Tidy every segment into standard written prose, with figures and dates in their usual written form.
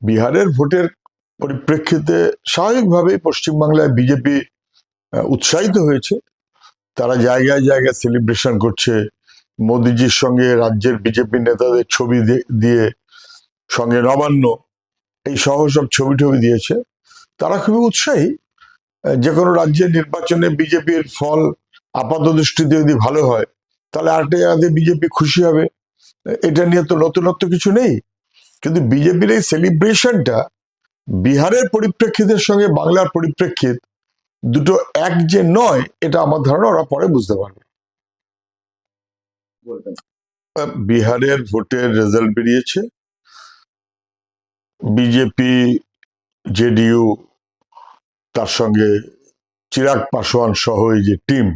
বিহারের ভোটের পরিপ্রেক্ষিতে স্বাভাবিকভাবেই পশ্চিমবাংলায় বিজেপি উৎসাহিত হয়েছে। তারা জায়গায় জায়গায় সেলিব্রেশন করছে। মোদিজির সঙ্গে রাজ্যের বিজেপি নেতাদের ছবি দিয়ে, সঙ্গে নবান্ন এই সহ সব ছবি টবি দিয়েছে। তারা খুবই উৎসাহী। যে কোনো রাজ্যের নির্বাচনে বিজেপির ফল আপাত দৃষ্টিতে যদি ভালো হয়, তাহলে আরেকটা জায়গাতে বিজেপি খুশি হবে। এটা নিয়ে তো নতুনত্ব কিছু নেই। কিন্তু বিজেপির এই সেলিব্রেশনটা বিহারের পরিপ্রেক্ষিতের সঙ্গে বাংলার পরিপ্রেক্ষিত দুটো এক যে নয়, এটা আমার ধারণা ওরা পরে বুঝতে পারবে। বিহারের ভোটের রেজাল্ট বেরিয়েছে। বিজেপি, জেডিইউ, তার সঙ্গে চিরাগ পাসওয়ান সহ এই যে টিম,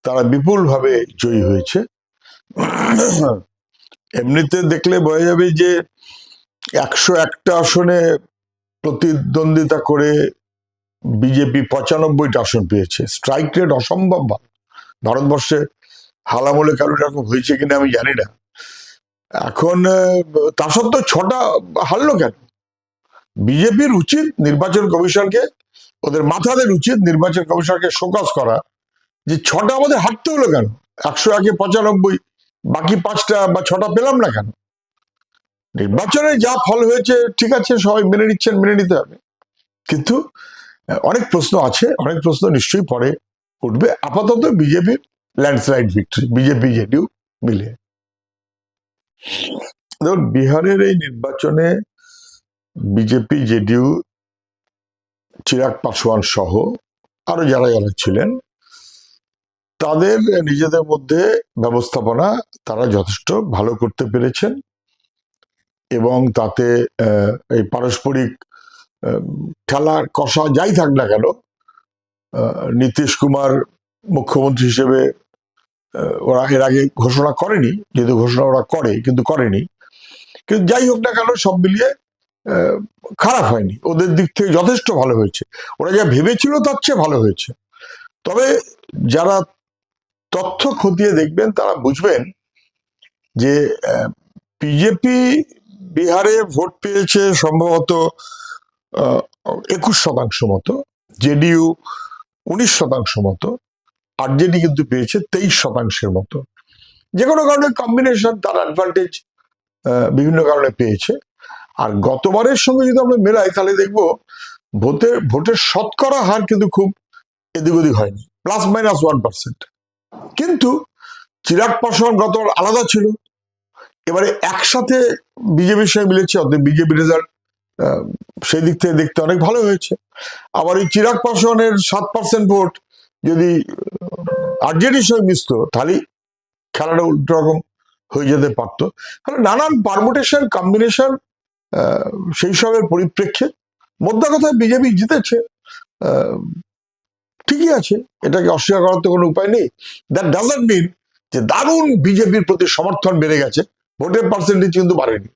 তারা বিপুলভাবে জয়ী হয়েছে। এমনিতে দেখলে বোঝা যাবে যে 101টা আসনে প্রতিদ্বন্দ্বিতা করে বিজেপি 95টা আসন পেয়েছে। স্ট্রাইক রেট অসম্ভব ভালো। ভারতবর্ষে হালামলে কারোর এরকম হয়েছে কিনা আমি জানি না। এখন তা সত্ত্বেও 6টা হারলো কেন? বিজেপির উচিত নির্বাচন কমিশনকে, ওদের মাথাদের উচিত নির্বাচন কমিশনকে শোকজ করা যে 6টা আমাদের হারতে হলো কেন? 101-এ 95, বাকি 5টা বা 6টা পেলাম না কেন? নির্বাচনে যা ফল হয়েছে ঠিক আছে, সবাই মেনে নিচ্ছেন, মেনে নিতে হবে। কিন্তু অনেক প্রশ্ন আছে, অনেক প্রশ্ন নিশ্চয়ই পরে উঠবে। আপাতত বিজেপির ল্যান্ডস্লাইড ভিক্টরি, বিজেপি জেডিইউ মিলে। ধরুন বিহারের এই নির্বাচনে বিজেপি, জেডিইউ, চিরাগ পাসওয়ান সহ আরো যারা যারা ছিলেন, তাদের নিজেদের মধ্যে ব্যবস্থাপনা তারা যথেষ্ট ভালো করতে পেরেছেন। এবং তাতে এই পারস্পরিক ঠেলার কষা যাই থাক না কেন, নীতিশ কুমার মুখ্যমন্ত্রী হিসেবে ওরা এর আগে ঘোষণা করেনি, যেহেতু ঘোষণা ওরা করে কিন্তু করেনি, কিন্তু যাই হোক না কেন সব মিলিয়ে খারাপ হয়নি। ওদের দিক থেকে যথেষ্ট ভালো হয়েছে। ওরা যা ভেবেছিল তার চেয়ে ভালো হয়েছে। তবে যারা তথ্য খতিয়ে দেখবেন তারা বুঝবেন যে বিজেপি বিহারে ভোট পেয়েছে সম্ভবত 21% মতো, জেডিইউ 19% মতো, আরজেডি কিন্তু পেয়েছে 23% মতো। যে কোনো কারণে কম্বিনেশন, তার অ্যাডভান্টেজ বিভিন্ন কারণে পেয়েছে। আর গতবারের সঙ্গে যদি আমরা মেলাই তাহলে দেখবো ভোটের শতকরা হার কিন্তু খুব এদিক ওদিক হয়নি, ±1%। কিন্তু চিরাগ পাসওয়ান গতবার আলাদা ছিল, এবারে একসাথে বিজেপির সঙ্গে মিলেছে, অর্থাৎ বিজেপি রেজাল্ট সেই দিক থেকে দেখতে অনেক ভালো হয়েছে। আবার এই চিরাগ পাসওয়ানের 7% ভোট যদি আরজেডির সঙ্গে মিশত, তাহলে খেলাটা উল্টো রকম হয়ে যেতে পারত। তাহলে নানান পারমুটেশন, কম্বিনেশন, সেই সবের পরিপ্রেক্ষিতে মোদ্দা কথা বিজেপি জিতেছে, ঠিকই আছে, এটাকে অস্বীকার করার তো কোনো উপায় নেই। দ্যাট ডাজন্ট মিন যে দারুণ বিজেপির প্রতি সমর্থন বেড়ে গেছে, ভোটের পার্সেন্টেজ কিন্তু বাড়েনি।